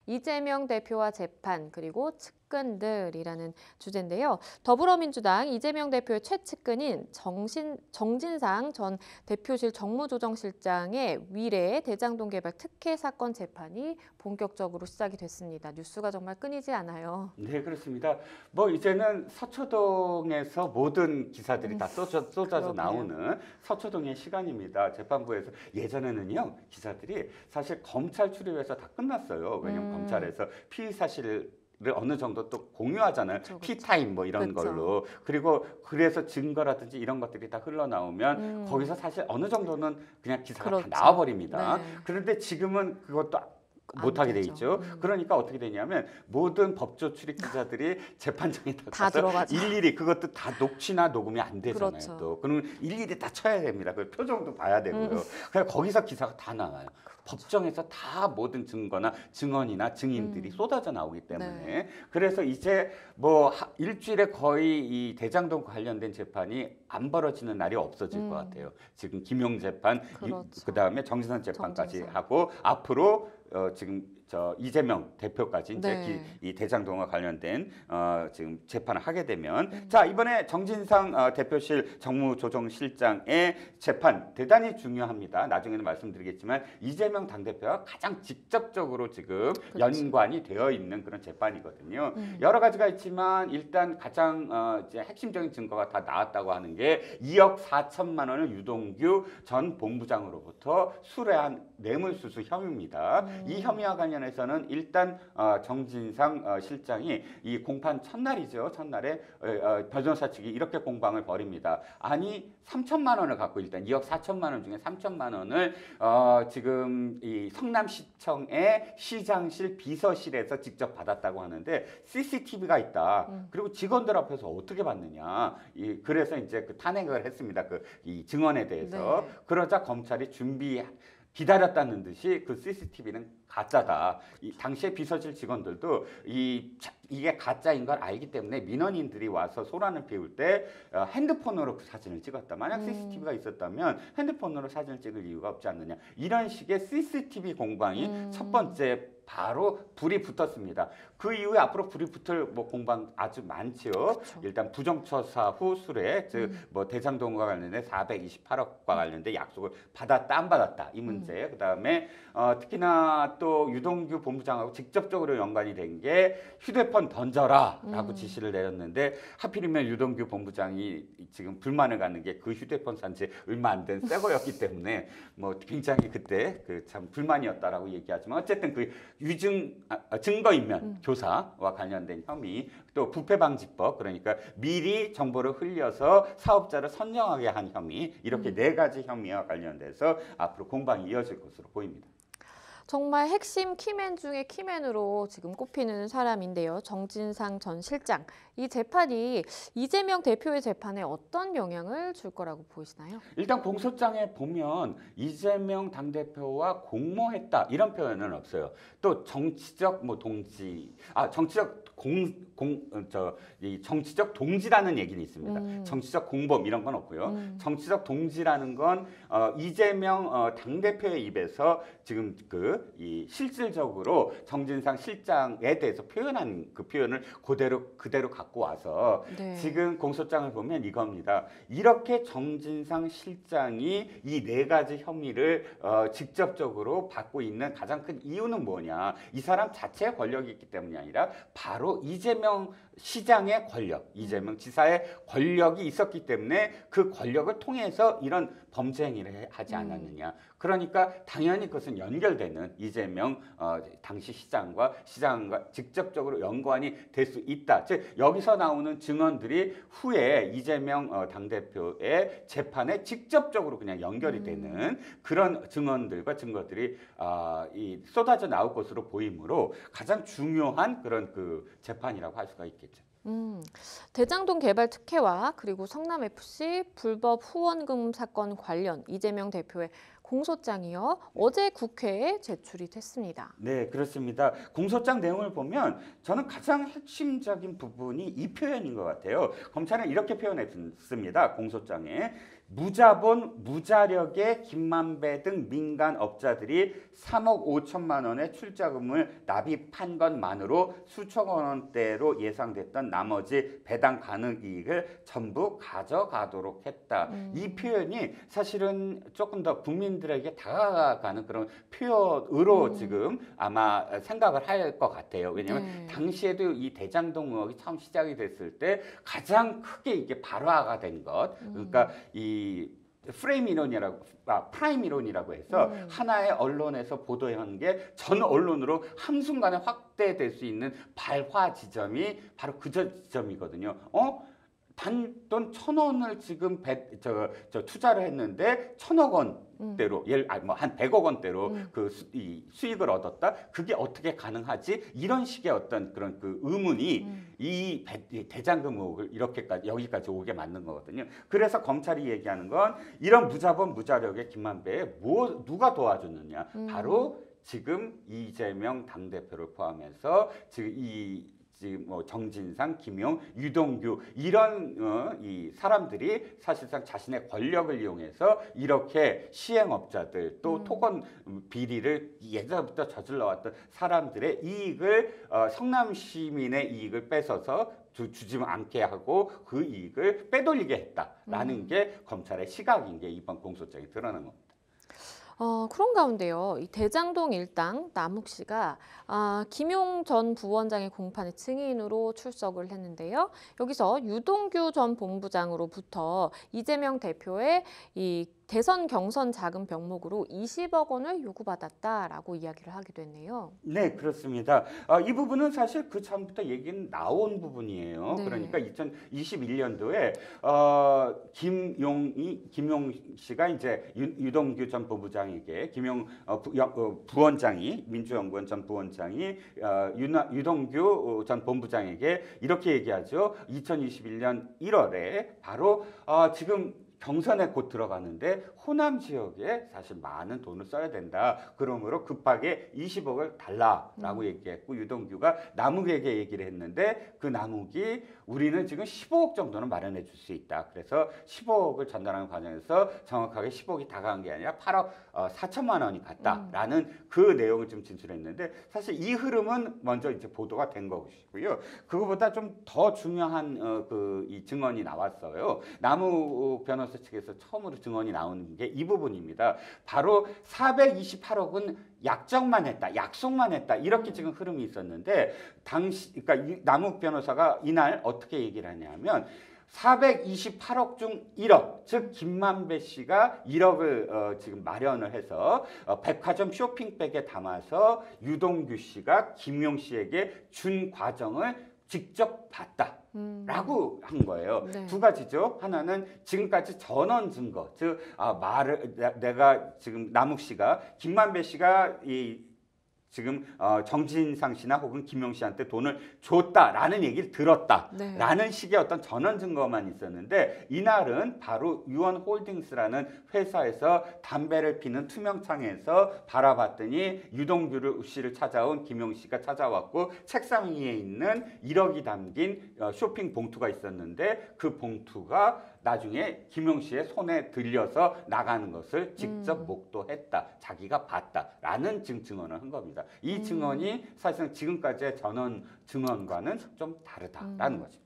이재명 대표와 재판 그리고 측근들이라는 주제인데요. 더불어민주당 이재명 대표의 최측근인 정진상 전 대표실 정무조정실장의 위례 대장동 개발 특혜 사건 재판이 본격적으로 시작이 됐습니다. 뉴스가 정말 끊이지 않아요. 네, 그렇습니다. 뭐 이제는 서초동에서 모든 기사들이 다 쏟아져 그러게요. 나오는 서초동의 시간입니다. 재판부에서 예전에는요 기사들이 사실 검찰 출입에서 다 끝났어요. 왜냐하면 검찰에서 피의 사실을 어느 정도 또 공유하잖아요. 그쵸, 그쵸. 티타임 뭐 이런 그쵸. 걸로. 그리고 그래서 증거라든지 이런 것들이 다 흘러나오면 거기서 사실 어느 정도는 그냥 기사가 그렇죠. 다 나와버립니다. 네. 그런데 지금은 그것도 안 못하게 돼 되죠. 있죠. 그러니까 어떻게 되냐면 모든 법조 출입 기자들이 재판장에 다 가서 들어가죠. 일일이 그것도 다 녹취나 녹음이 안 되잖아요. 그렇죠. 또 그러면 일일이 다 쳐야 됩니다. 그 표정도 봐야 되고요. 그래서 거기서 기사가 다 나와요. 법정에서 다 모든 증거나 증언이나 증인들이 쏟아져 나오기 때문에 네. 그래서 이제 뭐 일주일에 거의 이 대장동 관련된 재판이 안 벌어지는 날이 없어질 것 같아요. 지금 김용 재판, 그렇죠. 그다음에 정진상 재판까지 정진상. 하고 앞으로 지금 이재명 대표까지 이제 네. 이 대장동과 관련된 지금 재판을 하게 되면 자 이번에 정진상 대표실 정무조정실장의 재판 대단히 중요합니다. 나중에는 말씀드리겠지만 이재명 당대표와 가장 직접적으로 지금 그렇죠. 연관이 되어 있는 그런 재판이거든요. 여러 가지가 있지만 일단 가장 이제 핵심적인 증거가 다 나왔다고 하는 게 2억 4천만 원을 유동규 전 본부장으로부터 수뢰한 뇌물수수 혐의입니다. 이 혐의와 관련해서는 일단 정진상 실장이 이 공판 첫날이죠. 첫날에 변호사 측이 이렇게 공방을 벌입니다. 아니 3천만 원을 갖고 일단 2억 4천만 원 중에 3천만 원을 지금 이 성남시청의 시장실 비서실에서 직접 받았다고 하는데 CCTV가 있다. 그리고 직원들 앞에서 어떻게 받느냐. 그래서 이제 그 탄핵을 했습니다. 이 증언에 대해서. 네. 그러자 검찰이 기다렸다는 듯이 그 CCTV는 가짜다. 당시에 비서실 직원들도 이게 가짜인 걸 알기 때문에 민원인들이 와서 소란을 피울 때 핸드폰으로 그 사진을 찍었다. 만약 CCTV가 있었다면 핸드폰으로 사진을 찍을 이유가 없지 않느냐. 이런 식의 CCTV 공방이 첫 번째 바로 불이 붙었습니다. 그 이후에 앞으로 불이 붙을 뭐 공방 아주 많죠. 그쵸. 일단 부정처사 후 수뢰, 즉 뭐 대장동과 관련된 428억과 관련된 약속을 받았다 안 받았다 이 문제. 그다음에 특히나 또 유동규 본부장하고 직접적으로 연관이 된 게 휴대폰 던져라라고 지시를 내렸는데 하필이면 유동규 본부장이 지금 불만을 갖는 게 그 휴대폰 산지 얼마 안 된 새 거였기 때문에 뭐 굉장히 그때 그 참 불만이었다라고 얘기하지만 어쨌든 그 증거인멸 교사와 관련된 혐의 또 부패방지법 그러니까 미리 정보를 흘려서 사업자를 선정하게 한 혐의 이렇게 네 가지 혐의와 관련돼서 앞으로 공방이 이어질 것으로 보입니다. 정말 핵심 키맨 중에 키맨으로 지금 꼽히는 사람인데요. 정진상 전 실장. 이 재판이 이재명 대표의 재판에 어떤 영향을 줄 거라고 보이시나요? 일단 공소장에 보면 이재명 당대표와 공모했다 이런 표현은 없어요. 또 정치적 뭐 정치적 이 정치적 동지라는 얘기는 있습니다. 정치적 공범 이런 건 없고요. 정치적 동지라는 건 이재명 당대표의 입에서 지금 이 실질적으로 정진상 실장에 대해서 표현한 그 표현을 그대로 갖고 와서 네. 지금 공소장을 보면 이겁니다. 이렇게 정진상 실장이 이 네 가지 혐의를 직접적으로 받고 있는 가장 큰 이유는 뭐냐? 이 사람 자체의 권력이 있기 때문이 아니라 바로 이재명 시장의 권력, 이재명 지사의 권력이 있었기 때문에 그 권력을 통해서 이런 범죄 행위를 하지 않았느냐. 그러니까 당연히 그것은 연결되는 이재명 당시 시장과 직접적으로 연관이 될 수 있다. 즉 여기서 나오는 증언들이 후에 이재명 당대표의 재판에 직접적으로 그냥 연결이 되는 그런 증언들과 증거들이 쏟아져 나올 것으로 보이므로 가장 중요한 그런 그 재판이라고 할 수가 있겠죠. 대장동 개발 특혜와 그리고 성남FC 불법 후원금 사건 관련 이재명 대표의 공소장이요. 어제 국회에 제출이 됐습니다. 네, 그렇습니다. 공소장 내용을 보면 저는 가장 핵심적인 부분이 이 표현인 것 같아요. 검찰은 이렇게 표현했습니다. 공소장에 무자본, 무자력의 김만배 등 민간 업자들이 3억 5천만 원의 출자금을 납입한 것만으로 수천억 원대로 예상됐던 나머지 배당 가능 이익을 전부 가져가도록 했다. 이 표현이 사실은 조금 더 국민들에게 다가가는 그런 표현으로 지금 아마 생각을 할 것 같아요. 왜냐하면 당시에도 이 대장동 의혹이 처음 시작이 됐을 때 가장 크게 이게 발화가 된 것, 그러니까 이 프레임 이론이라고, 프라임 이론이라고 해서 하나의 언론에서 보도한 게 전 언론으로 한순간에 확대될 수 있는 발화 지점이 바로 그 지점이거든요. 단돈 1,000원을 지금 투자를 했는데 1,000억 원대로 한 100억 원대로 이 수익을 얻었다. 그게 어떻게 가능하지? 이런 식의 어떤 그런 그 의문이 이 대장금 의혹을 여기까지 오게 만든 거거든요. 그래서 검찰이 얘기하는 건 이런 무자본 무자력의 김만배에 누가 도와줬느냐? 바로 지금 이재명 당대표를 포함해서 지금 뭐 정진상, 김용, 유동규 이런 이 사람들이 사실상 자신의 권력을 이용해서 이렇게 시행업자들 또 토건 비리를 예전부터 저질러왔던 사람들의 이익을 성남 시민의 이익을 뺏어서 주지 않게 하고 그 이익을 빼돌리게 했다라는 게 검찰의 시각인 게 이번 공소장에 드러난 겁니다. 그런 가운데요. 이 대장동 일당 남욱 씨가 김용 전 부원장의 공판에 증인으로 출석을 했는데요. 여기서 유동규 전 본부장으로부터 이재명 대표의 이 대선 경선 자금 병목으로 20억 원을 요구받았다라고 이야기를 하기도 했네요. 네, 그렇습니다. 이 부분은 사실 그 전부터 얘기는 나온 부분이에요. 네. 그러니까 2021년도에 김용 씨가 이제 유동규 전 본부장에게 김용 부원장이 민주연구원 전 부원장이 유동규 전 본부장에게 이렇게 얘기하죠. 2021년 1월에 바로 지금 경선에 곧 들어가는데 호남 지역에 사실 많은 돈을 써야 된다. 그러므로 급하게 20억을 달라라고 얘기했고 유동규가 남욱에게 얘기를 했는데 그 남욱이 우리는 지금 15억 정도는 마련해 줄 수 있다. 그래서 15억을 전달하는 과정에서 정확하게 10억이 다가간 게 아니라 8억 4천만 원이 갔다라는 그 내용을 좀 진술했는데 사실 이 흐름은 먼저 이제 보도가 된 것이고요. 그거보다 좀 더 중요한 이 증언이 나왔어요. 남욱 변호사 측에서 처음으로 증언이 나오는 게 이 부분입니다. 바로 428억은 약정만 했다, 약속만 했다 이렇게 지금 흐름이 있었는데 그러니까 남욱 변호사가 이날 어떻게 얘기를 하냐면 428억 중 1억, 즉 김만배 씨가 1억을 지금 마련을 해서 백화점 쇼핑백에 담아서 유동규 씨가 김용 씨에게 준 과정을 직접 봤다라고 한 거예요. 네. 두 가지죠. 하나는 지금까지 전원 증거, 즉 내가 지금 남욱 씨가 김만배 씨가 지금 정진상 씨나 혹은 김용 씨한테 돈을 줬다라는 얘기를 들었다라는 식의 어떤 전원 증거만 있었는데 이날은 바로 유원홀딩스라는 회사에서 담배를 피는 투명창에서 바라봤더니 유동규 씨를 찾아온 김용 씨가 찾아왔고 책상 위에 있는 1억이 담긴 쇼핑 봉투가 있었는데 그 봉투가 나중에 김용 씨의 손에 들려서 나가는 것을 직접 목도했다. 자기가 봤다라는 증언을 한 겁니다. 이 증언이 사실상 지금까지의 전원 증언과는 좀 다르다라는 거죠.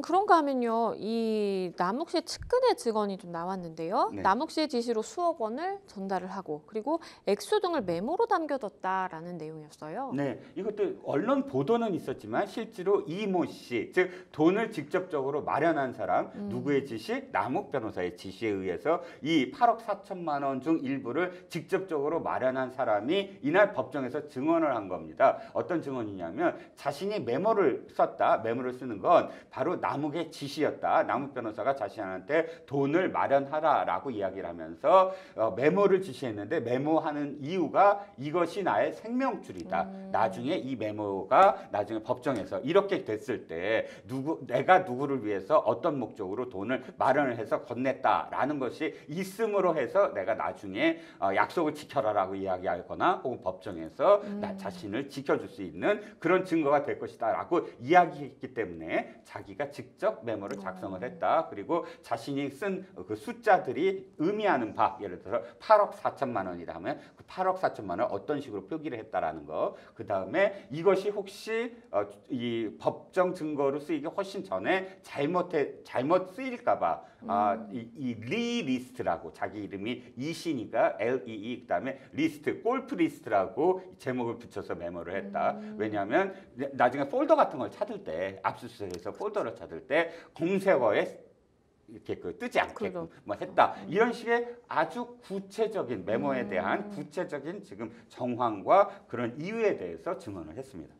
그런가 하면요. 이 남욱 씨의 측근의 증언이 좀 나왔는데요. 네. 남욱 씨의 지시로 수억 원을 전달을 하고 그리고 액수 등을 메모로 남겨뒀다라는 내용이었어요. 네, 이것도 언론 보도는 있었지만 실제로 이모 씨, 즉 돈을 직접적으로 마련한 사람 누구의 지시? 남욱 변호사의 지시에 의해서 이 8억 4천만 원 중 일부를 직접적으로 마련한 사람이 이날 법정에서 증언을 한 겁니다. 어떤 증언이냐면 자신이 메모를 썼다. 메모를 쓰는 건 바로 남욱의 지시였다. 남욱 변호사가 자신한테 돈을 마련하라라고 이야기를 하면서 메모를 지시했는데 메모하는 이유가 이것이 나의 생명줄이다. 나중에 이 메모가 나중에 법정에서 이렇게 됐을 때 내가 누구를 위해서 어떤 목적으로 돈을 마련을 해서 건넸다라는 것이 있음으로 해서 내가 나중에 약속을 지켜라라고 이야기하거나 혹은 법정에서 나 자신을 지켜줄 수 있는 그런 증거가 될 것이다라고 이야기했기 때문에 자기 자기가 직접 메모를 작성을 했다. 그리고 자신이 쓴 그 숫자들이 의미하는 바, 예를 들어서 8억 4천만 원이다 하면 그 8억 4천만 원 어떤 식으로 표기를 했다라는 거. 그 다음에 이것이 혹시 이 법정 증거로 쓰이기 훨씬 전에 잘못 쓰일까봐 이 리리스트라고 자기 이름이 이시니까 LEE 그다음에 리스트 골프 리스트라고 제목을 붙여서 메모를 했다. 왜냐하면 나중에 폴더 같은 걸 찾을 때 압수수색에서 폴더를 찾을 때 검색어에 이렇게 뜨지 않게끔 뭐 했다. 이런 식의 아주 구체적인 메모에 대한 구체적인 지금 정황과 그런 이유에 대해서 증언을 했습니다.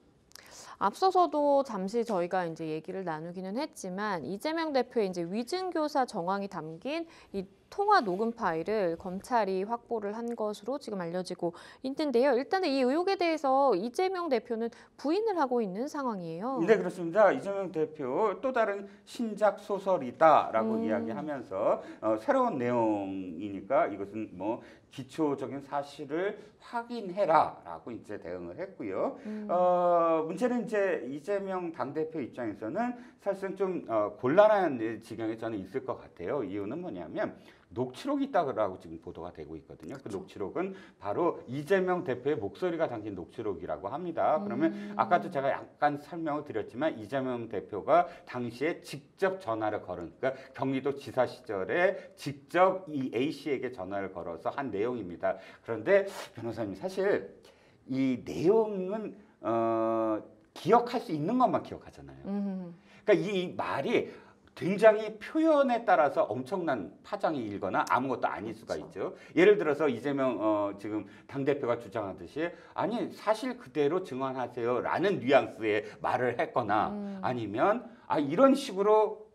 앞서서도 잠시 저희가 이제 얘기를 나누기는 했지만 이재명 대표의 이제 위증교사 정황이 담긴 이 통화 녹음 파일을 검찰이 확보를 한 것으로 지금 알려지고 있는데요. 일단은 이 의혹에 대해서 이재명 대표는 부인을 하고 있는 상황이에요. 네, 그렇습니다. 이재명 대표 또 다른 신작 소설이다라고 이야기하면서 새로운 내용이니까 이것은 뭐 기초적인 사실을 확인해라라고 이제 대응을 했고요. 문제는 이제 이재명 당대표 입장에서는 사실은 좀 곤란한 지경에 저는 있을 것 같아요. 이유는 뭐냐면 녹취록이 있다고 지금 보도가 되고 있거든요. 그 녹취록은 바로 이재명 대표의 목소리가 담긴 녹취록이라고 합니다. 그러면 아까도 제가 약간 설명을 드렸지만 이재명 대표가 당시에 직접 전화를 걸은, 그러니까 경기도 지사 시절에 직접 이 A 씨에게 전화를 걸어서 한 내용입니다. 그런데 변호사님 사실 이 내용은 기억할 수 있는 것만 기억하잖아요. 그러니까 이 말이 굉장히 표현에 따라서 엄청난 파장이 일거나 아무것도 아닐 수가 있죠. 예를 들어서 이재명 지금 당대표가 주장하듯이 아니 사실 그대로 증언하세요라는 뉘앙스의 말을 했거나 아니면 이런 식으로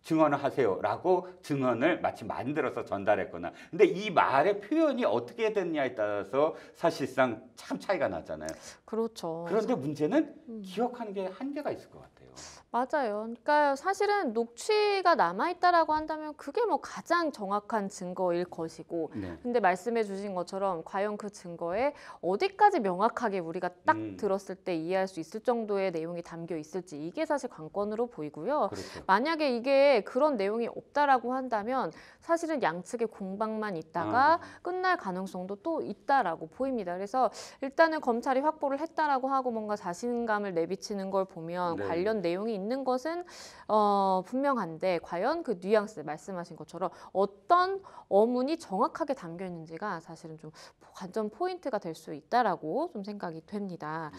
증언을 하세요라고 증언을 마치 만들어서 전달했거나 근데 이 말의 표현이 어떻게 됐냐에 따라서 사실상 참 차이가 나잖아요. 그렇죠. 그런데 문제는 기억하는 게 한계가 있을 것 같아요. 맞아요. 그러니까 사실은 녹취가 남아있다라고 한다면 그게 뭐 가장 정확한 증거일 것이고 근데 말씀해 주신 것처럼 과연 그 증거에 어디까지 명확하게 우리가 딱 들었을 때 이해할 수 있을 정도의 내용이 담겨 있을지 이게 사실 관건으로 보이고요. 그렇죠. 만약에 이게 그런 내용이 없다라고 한다면 사실은 양측의 공방만 있다가 끝날 가능성도 또 있다라고 보입니다. 그래서 일단은 검찰이 확보를 했다라고 하고 뭔가 자신감을 내비치는 걸 보면 관련 내용이 있는 것은 분명한데 과연 그 뉘앙스 말씀하신 것처럼 어떤 어문이 정확하게 담겨 있는지가 사실은 좀 관전 포인트가 될 수 있다라고 좀 생각이 됩니다.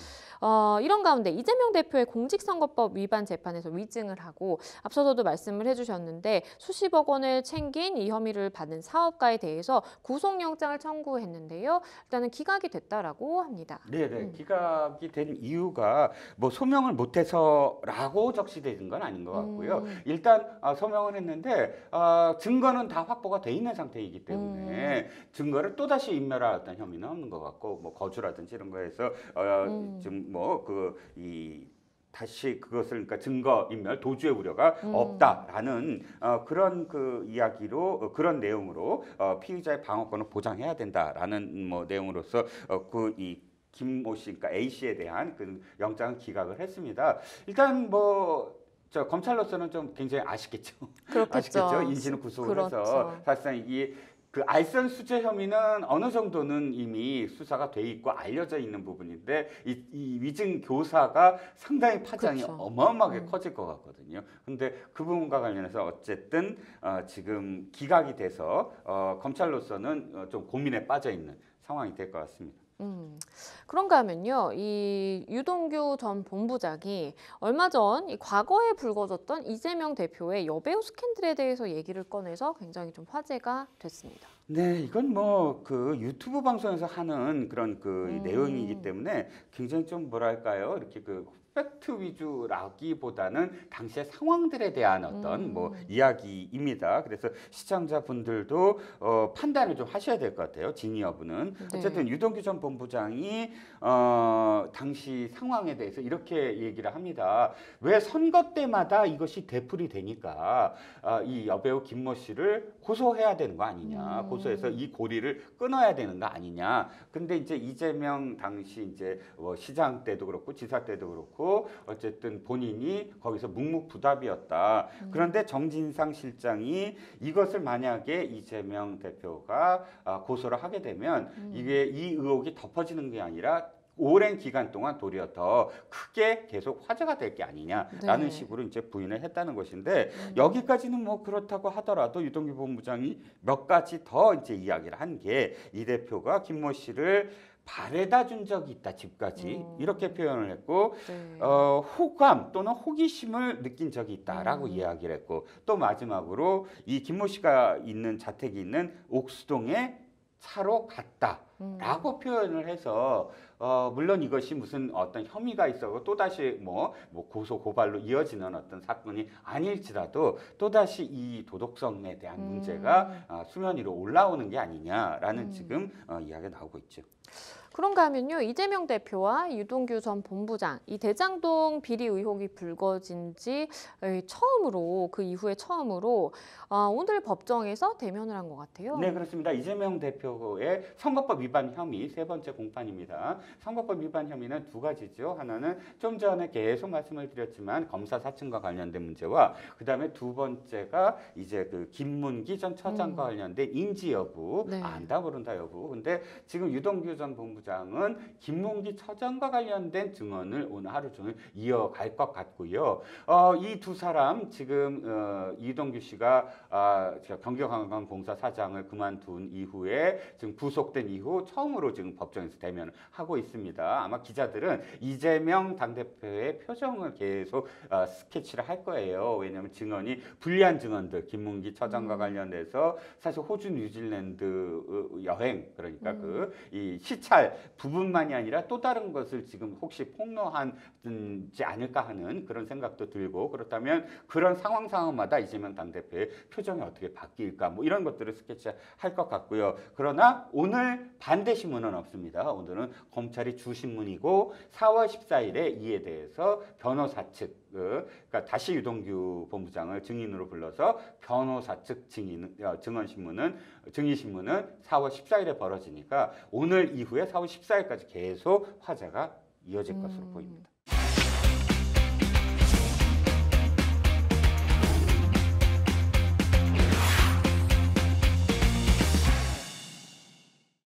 이런 가운데 이재명 대표의 공직선거법 위반 재판에서 위증을 하고 앞서서도 말씀을 해주셨는데 수십억 원을 챙긴 이 혐의를 받은 사업가에 대해서 구속영장을 청구했는데요. 일단은 기각이 됐다라고 합니다. 네네. 기각이 된 이유가 뭐 소명을 못해서라고 적시되는 건 아닌 것 같고요. 일단 소명을 했는데 증거는 다 확보가 돼 있는 상태이기 때문에 증거를 또다시 인멸할 어떤 혐의는 없는 것 같고 뭐 거주라든지 이런 거에서 좀 뭐 다시 그것을 그러니까 증거 인멸 도주의 우려가 없다라는 그런 그 이야기로 그런 내용으로 피의자의 방어권을 보장해야 된다라는 뭐 내용으로서 김모 씨, 그러니까 A 씨에 대한 그 영장을 기각을 했습니다. 일단 저 검찰로서는 좀 굉장히 아쉽겠죠. 그렇겠죠. 아쉽겠죠. 인신을 구속을 해서 사실상 그 알선 수재 혐의는 어느 정도는 이미 수사가 돼 있고 알려져 있는 부분인데 이 위증 교사가 상당히 파장이 어마어마하게 커질 것 같거든요. 근데 그 부분과 관련해서 어쨌든 지금 기각이 돼서 검찰로서는 좀 고민에 빠져 있는 상황이 될 것 같습니다. 그런가 하면요, 이 유동규 전 본부장이 얼마 전 이 과거에 불거졌던 이재명 대표의 여배우 스캔들에 대해서 얘기를 꺼내서 굉장히 좀 화제가 됐습니다. 네, 이건 뭐 그 유튜브 방송에서 하는 그런 그 내용이기 때문에 굉장히 좀 뭐랄까요, 이렇게 그 팩트 위주라기보다는 당시의 상황들에 대한 어떤 뭐 이야기입니다. 그래서 시청자분들도 판단을 좀 하셔야 될 것 같아요. 진위 여부는. 어쨌든 유동규 전 본부장이 당시 상황에 대해서 이렇게 얘기를 합니다. 왜 선거 때마다 이것이 되풀이 되니까 이 여배우 김모 씨를 고소해야 되는 거 아니냐. 고소해서 이 고리를 끊어야 되는 거 아니냐. 근데 이제 이재명 당시 이제 시장 때도 그렇고 지사 때도 그렇고 않고 어쨌든 본인이 거기서 묵묵부답이었다. 그런데 정진상 실장이 이것을 만약에 이재명 대표가 고소를 하게 되면 이게 이 의혹이 덮어지는 게 아니라 오랜 기간 동안 도리어 더 크게 계속 화제가 될 게 아니냐라는 네. 식으로 이제 부인을 했다는 것인데 여기까지는 뭐 그렇다고 하더라도 유동규 본부장이 몇 가지 더 이제 이야기를 한 게 이 대표가 김모 씨를 바래다 준 적이 있다 집까지 이렇게 표현을 했고 네. 호감 또는 호기심을 느낀 적이 있다라고 이야기를 했고 또 마지막으로 이 김모 씨가 있는 자택이 있는 옥수동에 차로 갔다라고 표현을 해서 물론 이것이 무슨 어떤 혐의가 있어서 또다시 뭐 고소 고발로 이어지는 어떤 사건이 아닐지라도 또다시 이 도덕성에 대한 문제가 수면 위로 올라오는 게 아니냐라는 지금 이야기가 나오고 있죠. 그런가 하면요, 이재명 대표와 유동규 전 본부장, 이 대장동 비리 의혹이 불거진 지 처음으로, 그 이후에 처음으로 오늘 법정에서 대면을 한 것 같아요. 네, 그렇습니다. 이재명 대표의 선거법 위반 혐의 세 번째 공판입니다. 선거법 위반 혐의는 두 가지죠. 하나는 좀 전에 계속 말씀을 드렸지만 검사 사측과 관련된 문제와 그다음에 두 번째가 이제 그 김문기 전 처장과 관련된 인지 여부, 네. 안다 모른다 여부. 근데 지금 유동규 전 본부장은 김문기 처장과 관련된 증언을 오늘 하루 종일 이어갈 것 같고요. 이 두 사람 지금 유동규 씨가 경기관광공사 사장을 그만둔 이후에 지금 구속된 이후 처음으로 지금 법정에서 대면을 하고 있습니다. 아마 기자들은 이재명 당대표의 표정을 계속 스케치를 할 거예요. 왜냐하면 증언이 불리한 증언들, 김문기 처장과 관련해서 사실 호주, 뉴질랜드 여행 그러니까 그 이 시찰 부분만이 아니라 또 다른 것을 지금 혹시 폭로하지 않을까 하는 그런 생각도 들고 그렇다면 그런 상황마다 이재명 당대표의 표정이 어떻게 바뀔까 뭐 이런 것들을 스케치할 것 같고요. 그러나 오늘 반대 신문은 없습니다. 오늘은 검찰이 주신문이고 4월 14일에 이에 대해서 변호사 측 그러니까 다시 유동규 본부장을 증인으로 불러서 변호사 측 증인 증언신문은 증인신문은 4월 14일에 벌어지니까 오늘 이후에 4월 14일까지 계속 화제가 이어질 것으로 보입니다.